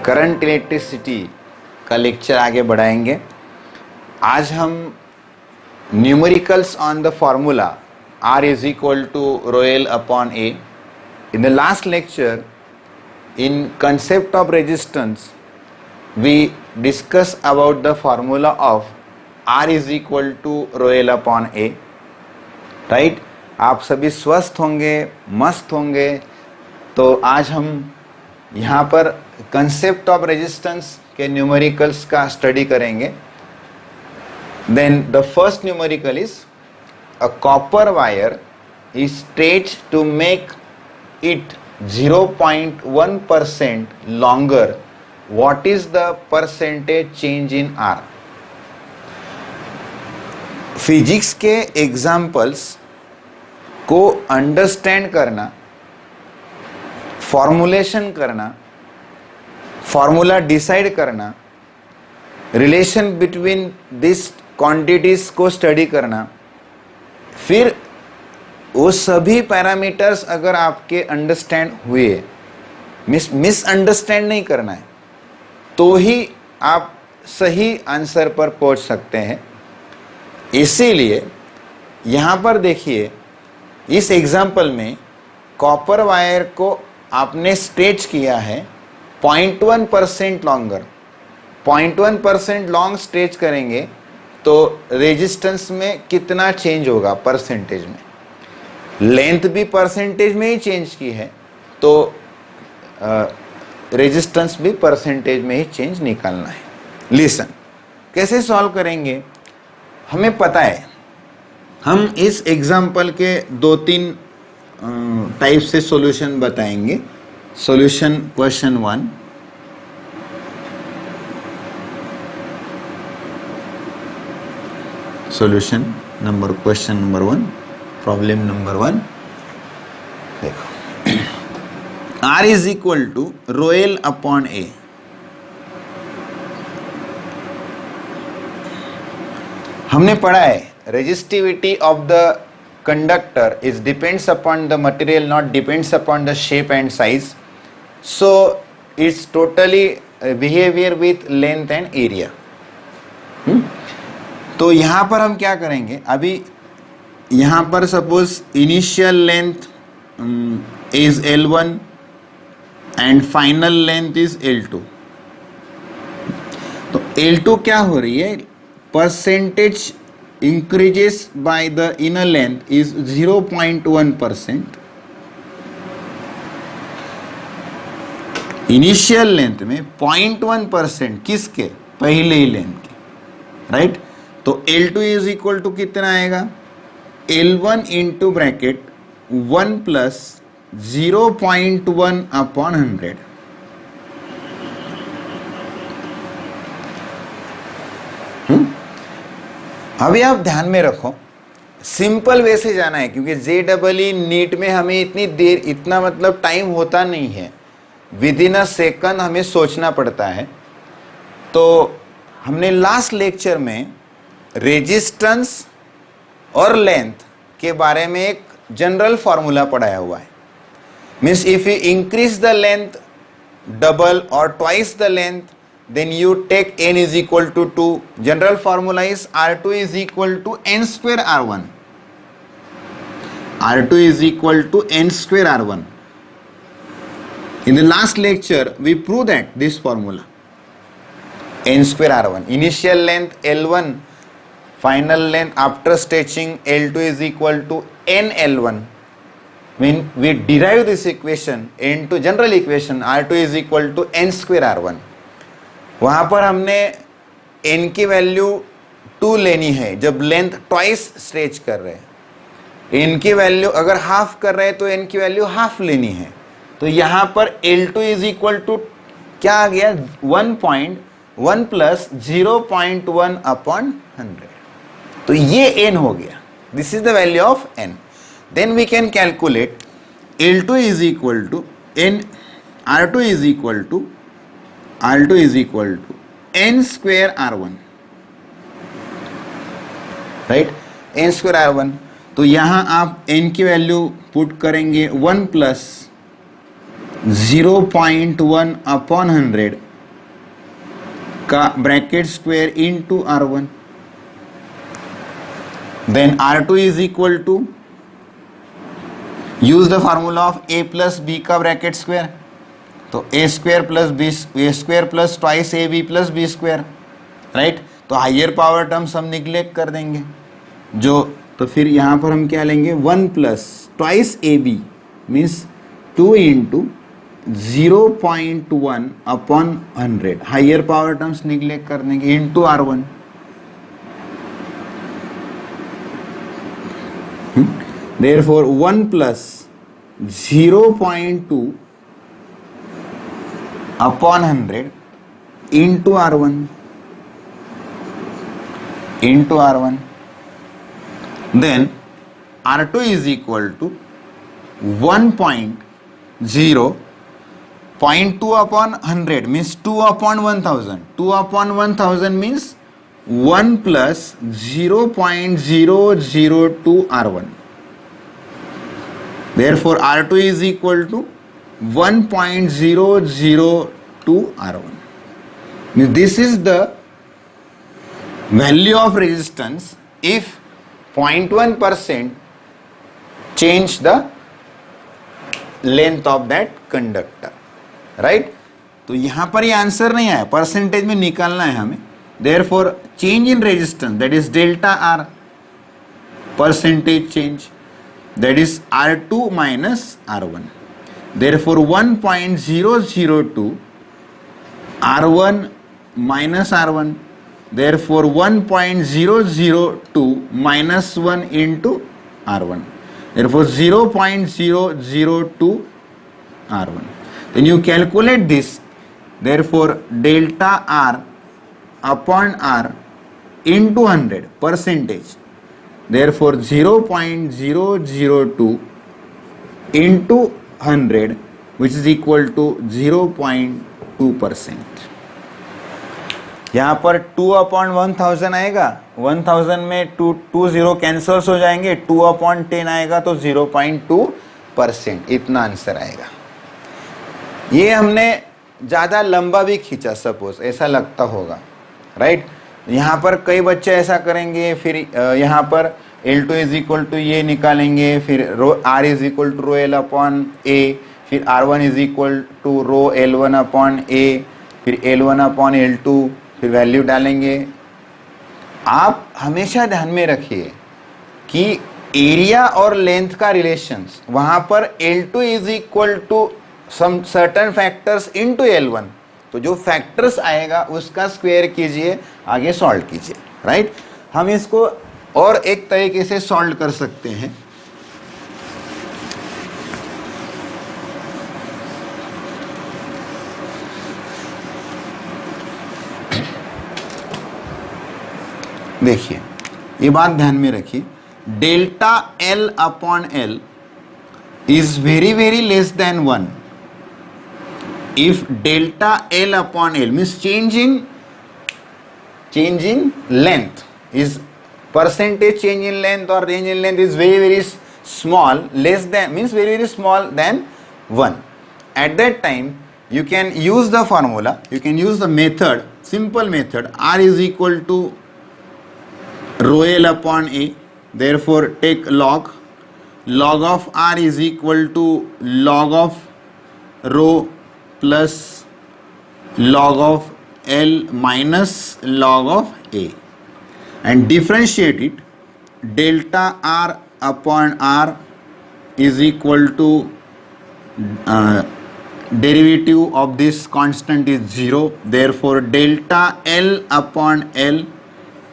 Current electricity का lecture आगे बढ़ाएंगे। आज हम numericals on the formula R is equal to rho L upon A. In the last lecture, in concept of resistance, we discuss about the formula of R is equal to rho L upon A. Right? आप सभी स्वस्थ होंगे, मस्त होंगे। तो आज हम यहाँ पर कंसेप्ट ऑफ रेजिस्टेंस के न्यूमेरिकल्स का स्टडी करेंगे। Then the first numerical is a copper wire is stretched to make it 0.1% longer. What is the percentage change in R? Physics के एग्जाम्पल्स को अंडरस्टैंड करना, फॉर्मुलेशन करना, फॉर्मूला डिसाइड करना, relation between this quantities को study करना, फिर वो सभी पैरामीटर्स अगर आपके अंडरस्टैंड हुए, मिसअंडरस्टैंड नहीं करना है, तो ही आप सही आंसर पर पहुंच सकते हैं। इसीलिए यहाँ पर देखिए, इस एग्जाम्पल में कॉपर वायर को आपने स्ट्रेच किया है 0.1% लॉन्गर। 0.1% लॉन्ग स्ट्रेच करेंगे तो रेजिस्टेंस में कितना चेंज होगा परसेंटेज में। लेंथ भी परसेंटेज में ही चेंज की है, तो रेजिस्टेंस भी परसेंटेज में ही चेंज निकालना है। लिसन, कैसे सॉल्व करेंगे हमें पता है। हम इस एग्जाम्पल के 2-3 टाइप से सॉल्यूशन बताएंगे। Solution question 1, solution number question number 1, problem number 1। देखो, R is equal to rho L upon A। हमने पढ़ा है resistivity of the conductor is depends upon the material, not depends upon the shape and size. So it's totally behaviour with length and area. तो यहाँ पर हम क्या करेंगे, अभी यहाँ पर suppose initial length is L1 and final length is L2। तो L2 क्या हो रही है, percentage increases by the inner length is 0.1%। Initial length में 0.1% किसके, पहले ही लेंथ के, राइट। तो L2 इज इक्वल टू कितना आएगा, L1 into bracket 1 plus 0.1 upon 100। अभी आप ध्यान में रखो, सिंपल वे से जाना है, क्योंकि JEE नीट में हमें इतनी देर, इतना मतलब टाइम होता नहीं है। विद इन अ सेकंड हमें सोचना पड़ता है। तो हमने लास्ट लेक्चर में रेजिस्टेंस और लेंथ के बारे में एक जनरल फॉर्मूला पढ़ाया हुआ है। Means if you increase the length double और twice the length, then you take n is equal to 2. General formula is R2 is equal to n square R1. R2 is equal to n square R1. In the last lecture, we proved that this formula. N square R1. Initial length L1, final length after stretching L2 is equal to n L1. When we derive this equation into general equation, R2 is equal to n square R1. वहाँ पर हमने n की value 2 लेनी है जब length twice stretch कर रहे हैं। n की वैल्यू अगर हाफ कर रहे हैं तो n की वैल्यू हाफ लेनी है। तो यहाँ पर L2 इज इक्वल टू क्या आ गया, 1.1 प्लस 0.1 अपॉन 100। तो ये n हो गया, this is the value of n। Then we can calculate L2 is equal to n, R2 is equal to n square R1, right, n square R1। तो यहां आप n की वैल्यू पुट करेंगे 1 plus 0.1 upon 100 का bracket square into R1, then R2 is equal to, use the formula of a plus B का bracket square, तो a square plus B, A square plus twice A B plus B square, right. तो higher power terms हम neglect कर देंगे जो, तो फिर यहाँ पर हम क्या लेंगे, 1 plus twice A B means 2 into 0.1 upon 100, higher power terms neglect कर देंगे, into R1, therefore 1 plus 0.2 upon 100 into R1, then R2 is equal to 1.0, 0.2 upon 100 means 2 upon 1000, 2 upon 1000 means 1 plus 0.002 R1. Therefore, R2 is equal to 1.002 R1. This is the value of resistance if 0.1% change the length of that conductor, right? तो यहाँ पर ये answer नहीं आया, percentage में निकालना है हमें. Therefore, change in resistance, that is delta R, percentage change, that is R2 minus R1. Therefore 1.002 R1 minus R1. Therefore 1.002 minus 1 into R1. Therefore 0.002 R1. Then you calculate this. Therefore delta R upon R into 100 percentage. Therefore 0.002 into 100 which is equal to 0.2%. यहाँ पर 2 upon 1000 आएगा, 1000 में 2 0 cancels हो जाएंगे, 2 upon 10 आएगा तो 0.2%, इतना answer आएगा. ये हमने ज़्यादा लंबा भी खींचा, सपोज ऐसा लगता होगा, राइट. यहाँ पर कई बच्चे ऐसा करेंगे, फिर यहाँ पर L2 इज इक्वल टू ये निकालेंगे, फिर rho R is equal to rho L upon A, फिर R1 is equal to rho L1 upon A, फिर L1 अपॉन L2, फिर वैल्यू डालेंगे. आप हमेशा ध्यान में रखिए कि एरिया और लेंथ का रिलेशंस, वहाँ पर L2 is equal to some certain factors into L1, तो जो फैक्टर्स आएगा उसका स्क्वायर कीजिए, आगे सॉल्व कीजिए, राइट. हम इसको और एक तरीके से सॉल्व कर सकते हैं. देखिए, ये बात ध्यान में रखिए, delta L upon L is very very less than 1. If delta L upon L means change in length is percentage change in length or range in length is very very small, less than means very very small than 1. At that time you can use the formula, you can use the method, simple method, R is equal to rho L upon A. Therefore take log of R is equal to log of rho plus log of L minus log of A, and differentiate it. Delta R upon R is equal to derivative of this constant is 0. Therefore delta L upon L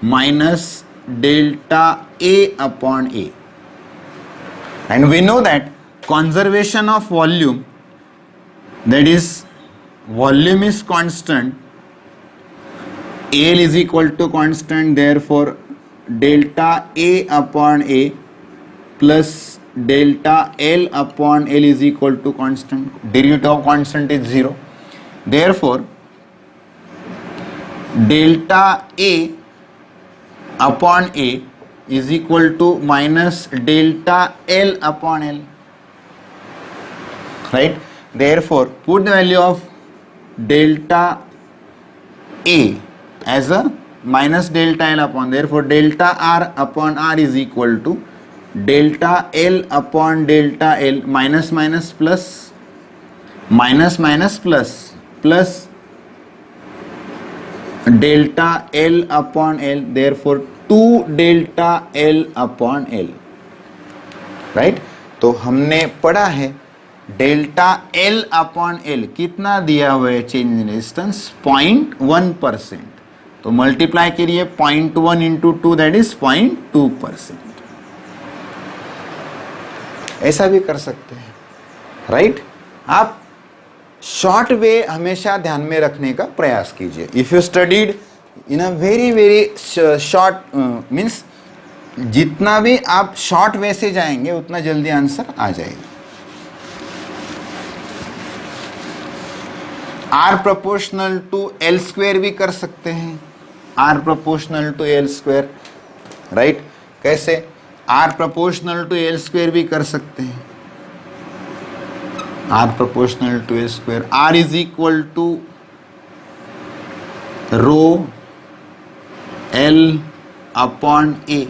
minus delta A upon A, and we know that conservation of volume, that is volume is constant, L is equal to constant, therefore delta A upon A plus delta L upon L is equal to constant, derivative of constant is 0. Therefore delta A upon A is equal to minus delta L upon L, right. Therefore put the value of delta A as a minus delta L upon, therefore delta R upon R is equal to delta L upon delta L, minus minus plus, minus minus plus, plus delta L upon L, therefore 2 delta L upon L, right. तो हमने पढ़ा है delta L upon L कितना दिया हुआ है change in resistance 0.1%, तो multiply करिए 0.1 इंटू 2 दैट इज 0.2%। ऐसा भी कर सकते हैं, राइट। आप शॉर्ट वे हमेशा ध्यान में रखने का प्रयास कीजिए। If you studied in a very very short means जितना भी आप शॉर्ट वे से जाएंगे उतना जल्दी आंसर आ जाएगा। R proportional to L square भी कर सकते हैं, R proportional to L square, right. कैसे? R proportional to L square भी कर सकते हैं, R proportional to L square. R is equal to rho L upon A,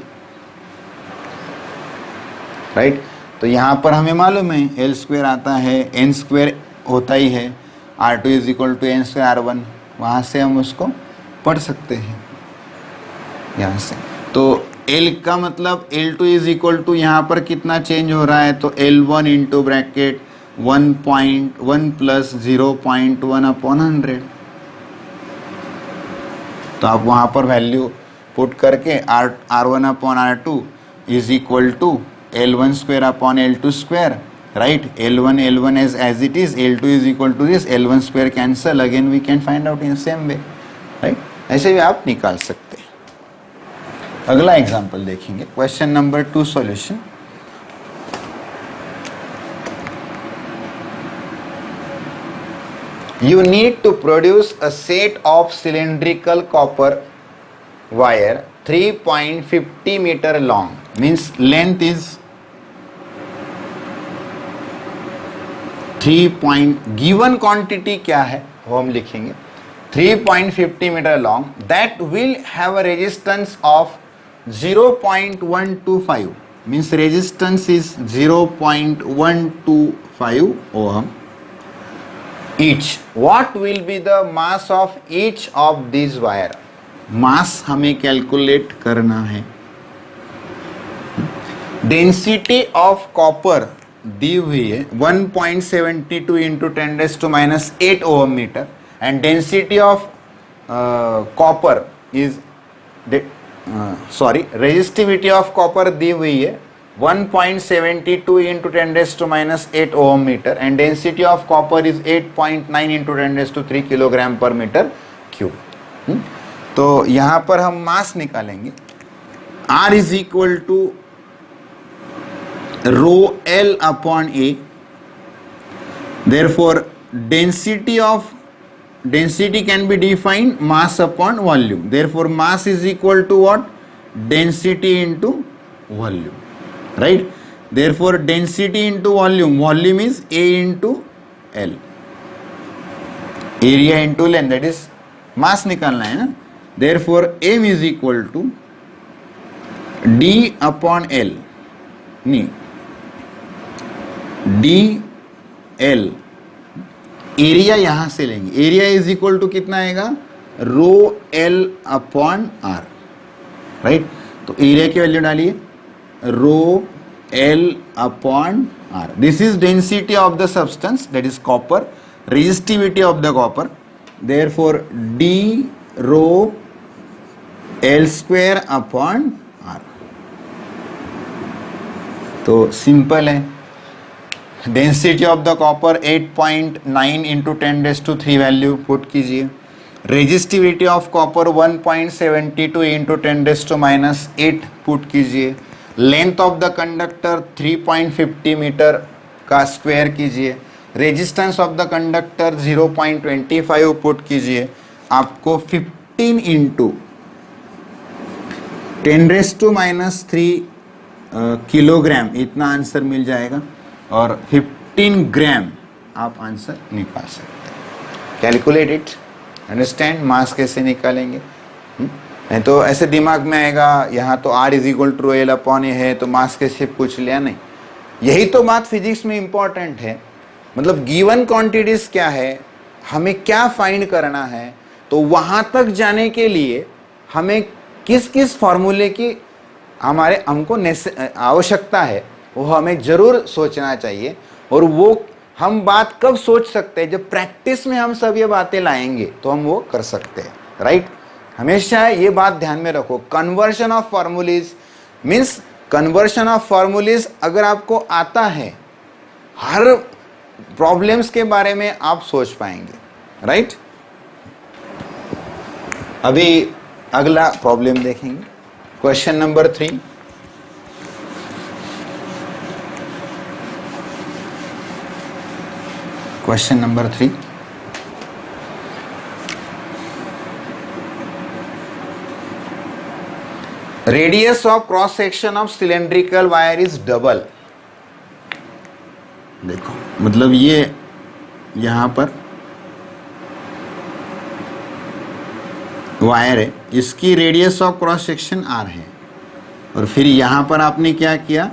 right. तो यहां पर हमें मालूम है L स्क्वायर आता है, N स्क्वायर होता ही है, R2 is equal to N square R1, वहां से हम उसको पढ़ सकते हैं यहां से। तो L का मतलब L2 इज इक्वल टू यहाँ पर कितना चेंज हो रहा है, तो L1 into bracket 1.1 plus 0.1 upon 100। तो आप वहां पर वैल्यू पुट करके R1 upon R2 is equal to L1 square upon L2 square, right? L1 as it is, L2 is equal to this, L1 square cancel, again we can find out in same way, right? ऐसे भी आप निकाल सकते हैं। अगला example देखेंगे, question number 2 solution. You need to produce a set of cylindrical copper wire 3.50 meter long, means length is 3 given quantity क्या है वो हम लिखेंगे 3.50 metre long, that will have a resistance of 0.125, means resistance is 0.125 ohm each. What will be the mass of each of this wire, mass हमें calculate करना है। Density of copper दी हुई है 1.72 into 10⁻⁸ ohm metre, and density of copper is resistivity of copper दी हुई है 1.72 into 10⁻⁸ ohm metre, and density of copper is 8.9 into 10⁻³ kilogram per metre cube. तो यहां पर हम मास निकालेंगे, R is equal to rho L upon A, therefore density can be defined mass upon volume, therefore mass is equal to what, density into volume, right? Therefore density into volume is A into L, area into length, that is mass निकालना है ना। therefore M is equal to D upon L, नहीं DL, area यहां से लेंगे, area is equal to कितना आएगा, rho L upon R, right. तो एरिया की वैल्यू डालिए rho L upon R, this is density of the substance that is copper, resistivity of the copper, therefore D rho L square upon R। तो simple है, density of the copper 8.9 into 10⁻³ value put कीजिए, resistivity of copper 1.72 into 10⁻⁸ put कीजिए, length of the conductor 3.50 metre का square कीजिए, resistance of the conductor 0.25 put कीजिए, आपको 15 into 10⁻³ kilogram इतना answer मिल जाएगा, और 15 ग्राम आप आंसर निकाल सकते हैं। Calculate it, understand? मास कैसे निकालेंगे? नहीं तो ऐसे दिमाग में आएगा यहाँ तो R is equal to L upon A है तो मास कैसे पूछ लिया? नहीं, यही तो बात फिजिक्स में इंपॉर्टेंट है। मतलब गिवन क्वांटिटीज क्या है, हमें क्या फाइंड करना है, तो वहां तक जाने के लिए हमें किस किस फॉर्मूले की हमको आवश्यकता है वो हमें जरूर सोचना चाहिए। और वो हम बात कब सोच सकते हैं? जब प्रैक्टिस में हम सब ये बातें लाएंगे तो हम वो कर सकते हैं, राइट? हमेशा ये बात ध्यान में रखो, conversion of formulae means conversion of formulae अगर आपको आता है, हर प्रॉब्लम्स के बारे में आप सोच पाएंगे, राइट? अभी अगला प्रॉब्लम देखेंगे, question number 3। Question number 3, radius of cross section of cylindrical wire is double. देखो मतलब ये यहां पर वायर है, इसकी radius of cross section R है, और फिर यहां पर आपने क्या किया,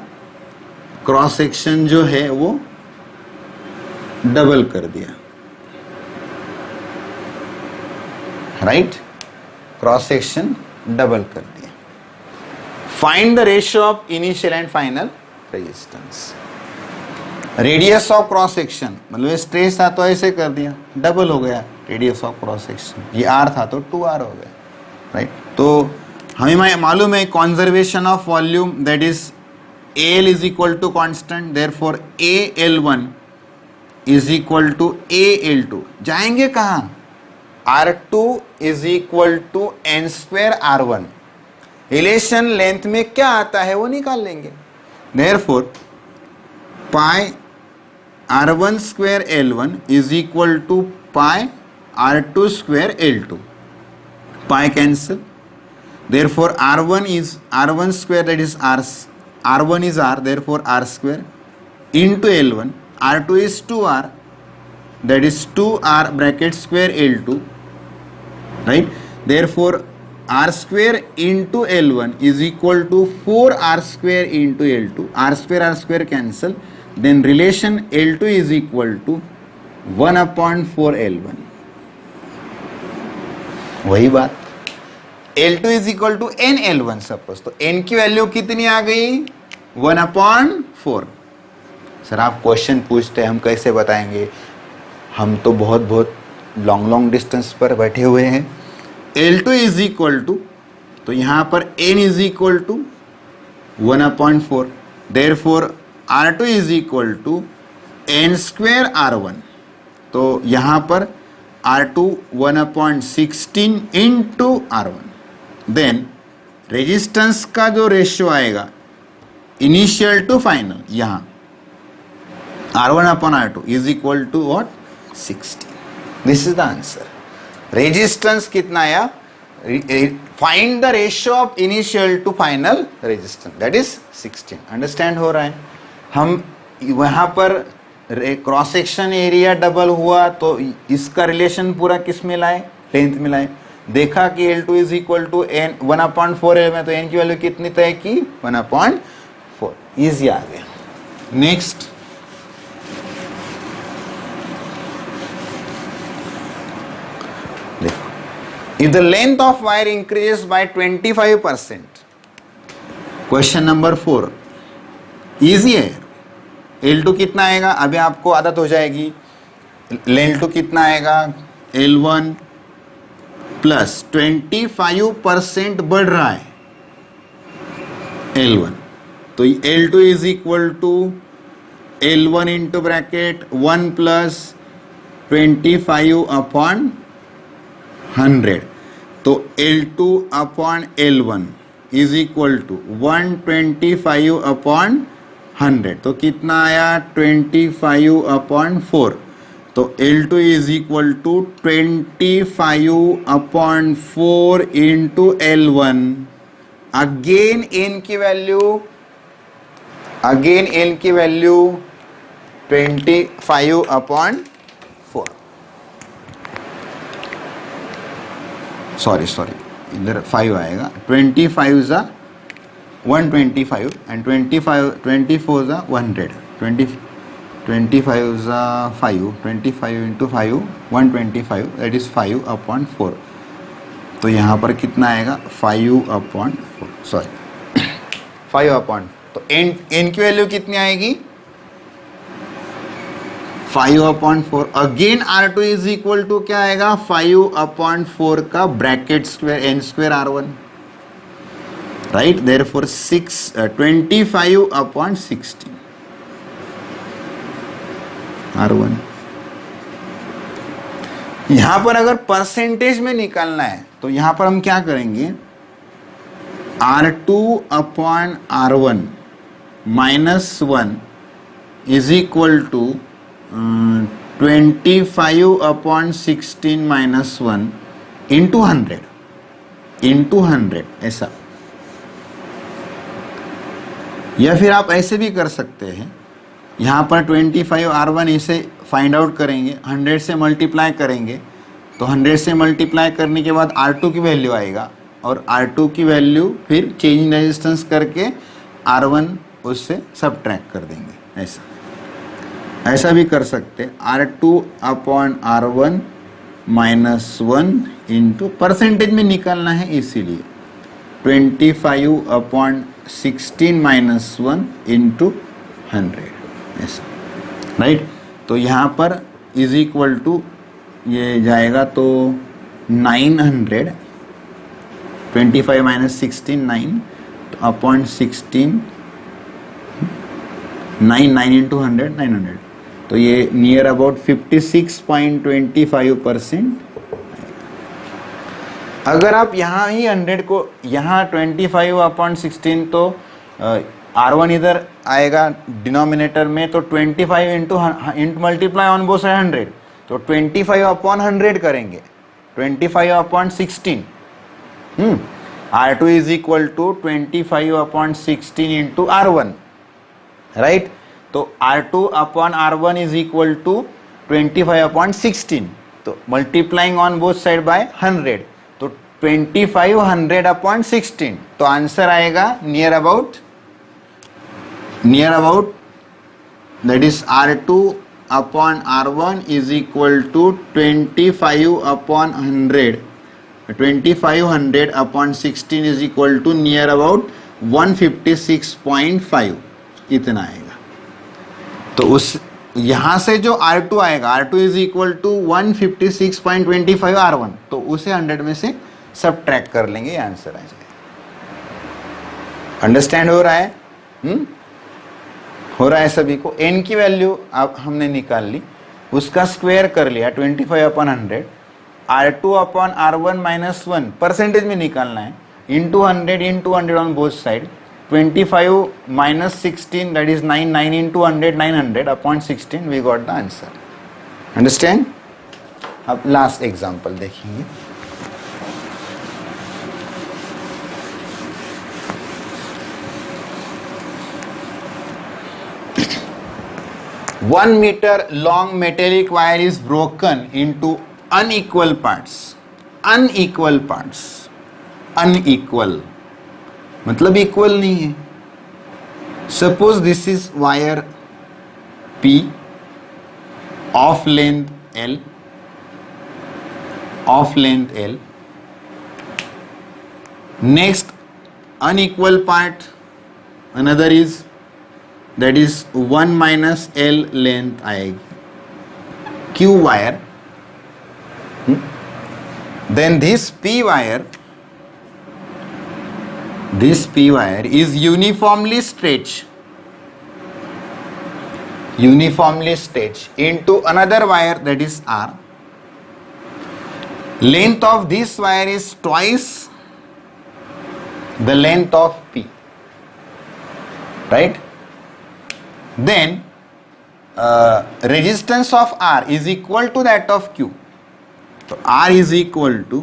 क्रॉस सेक्शन जो है वो डबल कर दिया, राइट? क्रॉस सेक्शन डबल कर दिया। Find the ratio of initial and final resistance. Radius of cross section मतलब स्ट्रेस था तो ऐसे कर दिया, डबल हो गया रेडियस ऑफ क्रॉस सेक्शन। ये आर था तो 2r हो गया, राइट? तो हमें मालूम है conservation of volume, that is L is equal to constant, therefore AL1 is equal to AL2। जाएंगे कहाँ? R2 is equal to n square R1। Relation length में क्या आता है वो निकाल लेंगे। Therefore pi R1 square L1 is equal to pi R2 square L2। Pi cancel, therefore R1 square that is R1 is R, therefore R square into L1, R2 is 2R, that is 2R bracket square L2, right? Therefore R square into L1 is equal to 4R square into L2. R square cancel, then relation L2 is equal to 1/4 L1. वही बात, L2 is equal to n L1 suppose, तो n की value कितनी आ गई? 1/4। Sir आप question पूछते हैं, हम कैसे बताएंगे? हम तो बहुत लॉन्ग डिस्टेंस पर बैठे हुए हैं। L2 इज इक्वल टू, तो यहाँ पर n is equal to 1/4, therefore R2 is equal to n square R1, तो यहाँ पर R2 1/16 into R1। Then resistance का जो रेशियो आएगा इनिशियल टू फाइनल, यहाँ R1/R2 is equal to what? 16। This is the answer. Resistance कितना आया? Find the ratio of initial to final resistance, that is 16। Understand हो रहा है? हम वहां पर क्रॉस सेक्शन एरिया डबल हुआ तो इसका रिलेशन पूरा किस में लाए? लेंथ में लाए। देखा कि L2 is equal to n 1/4 L में, तो n की वैल्यू कितनी तय की? 1/4। इजी आ गया। नेक्स्ट, देखो, if the length of wire increases by 25%, question number 4 easy है। L2 कितना आएगा? अभी आपको आदत हो जाएगी। L2 कितना आएगा? L1 प्लस 25% बढ़ रहा है L1, तो L2 is equal to L1 into bracket 1 plus 25/100, तो L2 upon L1 is equal to 125/100, तो कितना आया? 25/4, तो L2 is equal to 25/4 into L1। Again n की वैल्यू 25/4। सॉरी इधर 5 आएगा, 25 ज़ा 125 एंड 24 ज़ा 100, 25 ज़ा 5, 25 इंटू 5 125, दैट इज़ 5/4। तो यहाँ पर कितना आएगा 5/4, सॉरी 5/4। तो n की वैल्यू कितनी आएगी 5/4। Again R2 is equal to क्या आएगा 5/4 का bracket square n² R1, right. Therefore 25/16 R1। यहां पर अगर परसेंटेज में निकालना है तो यहां पर हम क्या करेंगे, R2/R1 -1 is equal to 25/16 -1 into 100 ऐसा। या फिर आप ऐसे भी कर सकते हैं, यहाँ पर 25R1 इसे फाइंड आउट करेंगे, 100 से मल्टीप्लाई करेंगे, तो 100 से मल्टीप्लाई करने के बाद R2 की वैल्यू आएगा, और R2 की वैल्यू फिर चेंज इन रेजिस्टेंस करके R1 उससे सब्ट्रैक्ट कर देंगे। ऐसा भी कर सकते, R2/R1 -1 इंटू परसेंटेज में निकालना है इसीलिए 25/16 -1 इंटू 100 ऐसा, राइट। तो यहाँ पर इज इक्वल टू ये जाएगा तो 900, 25 - 16 9, तो अपॉन 16 9 इंटू 100 900, तो ये नियर अबाउट 56.25%। अगर आप यहाँ ही 100 को यहाँ 25/16, तो R1 इधर आएगा डिनोमिनेटर में, तो 25 into multiply on both side 100, तो 25/100 करेंगे, 25/16। R2 is equal to 25/16 into R1, right. तो R2/R1 इज इक्वल टू 25/16, तो multiplying on both side by 100, तो 25/100/16, तो आंसर आएगा near about that is R2/R1 is equal to 25/100, 2500/16 is equal to near about 156.5, इतना आएगा। तो उस यहां से जो R2 आएगा, R2 is equal to 156.25 R1, तो उसे 100 में से सब्ट्रैक्ट कर लेंगे, आंसर आ जाएगा। अंडरस्टैंड हो रहा है? हो रहा है सभी को? n की वैल्यू अब हमने निकाल ली, उसका स्क्वायर कर लिया 25/100, R2/R1 -1 परसेंटेज में निकालना है, into 100 on both side, 25 - 16 that is 9 into 100 900/16, we got the answer. Understand? अब लास्ट एग्जांपल देखेंगे। One meter long metallic wire is broken into unequal parts. Unequal मतलब इक्वल नहीं है। Suppose this is wire P of length L, next unequal part another is that is 1 - L length आएगी Q wire, then this P wire is uniformly stretched into another wire that is R. Length of this wire is twice the length of P, right? Then resistance of R is equal to that of Q. So R is equal to,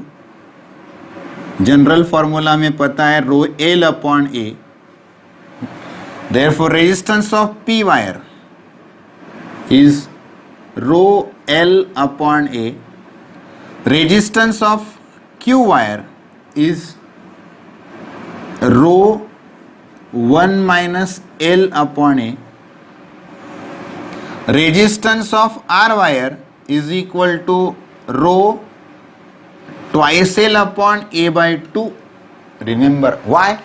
general formula में पता है rho L/A, therefore resistance of P wire is rho L/A, resistance of Q Q wire is rho 1 minus L upon A. Resistance of R wire is equal to rho twice L upon A by 2. Remember why?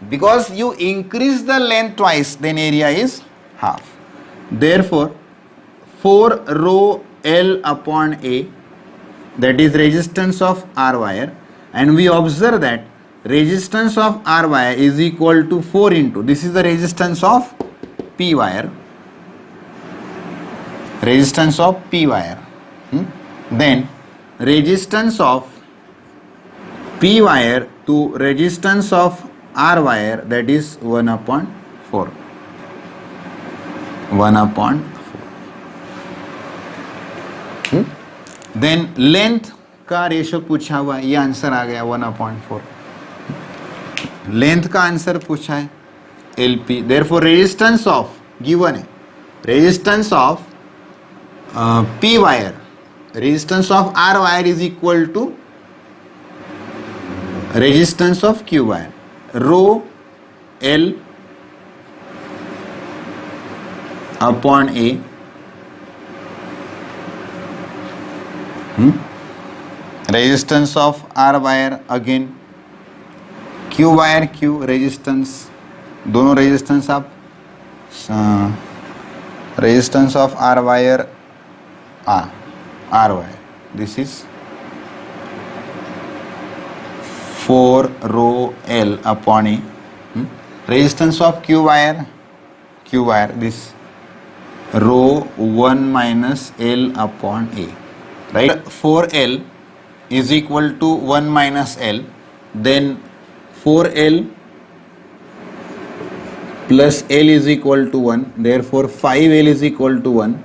Because you increase the length twice, then area is half. Therefore 4 rho L upon A, that is resistance of R wire, and we observe that resistance of R wire is equal to 4 into, this is the resistance of P wire, resistance of P wire. Then resistance of P wire to resistance of R wire, that is 1 upon 4. 1 upon 4. Then length का ratio पूछा हुआ है, ये answer आ गया 1/4. Length का answer पूछा है LP. Therefore resistance of given है, resistance of P wire, resistance of R wire is equal to resistance of Q wire, rho L upon A. Resistance of R wire again, Q wire Q resistance, दोनों resistance आप resistance of R wire R wire, this is 4 rho L upon A. Resistance of Q wire this rho 1 minus L upon A, right? 4L is equal to 1 minus L, then 4L plus L is equal to 1, therefore 5L is equal to 1,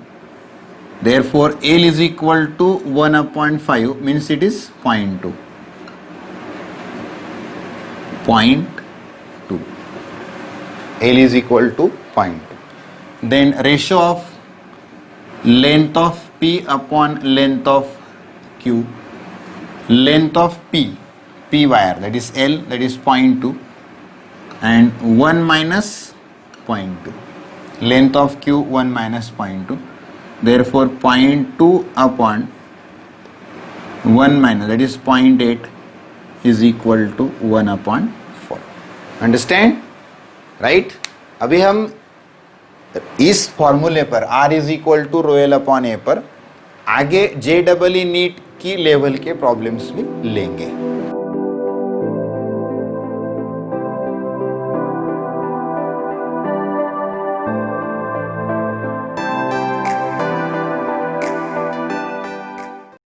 therefore L is equal to 1/5, means it is 0.2. 0.2. L is equal to 0.2. Then ratio of length of P upon length of Q. Length of P wire, that is L, that is 0.2, and 1 minus 0.2. Length of Q 1 minus 0.2. Therefore 0.2 upon 1 minus, that is 0.8, is equal to 1/4. Understand? Right? अभी हम इस फॉर्मूले पर R is equal to rho L upon A पर आगे JEE NEET की level के problems भी लेंगे.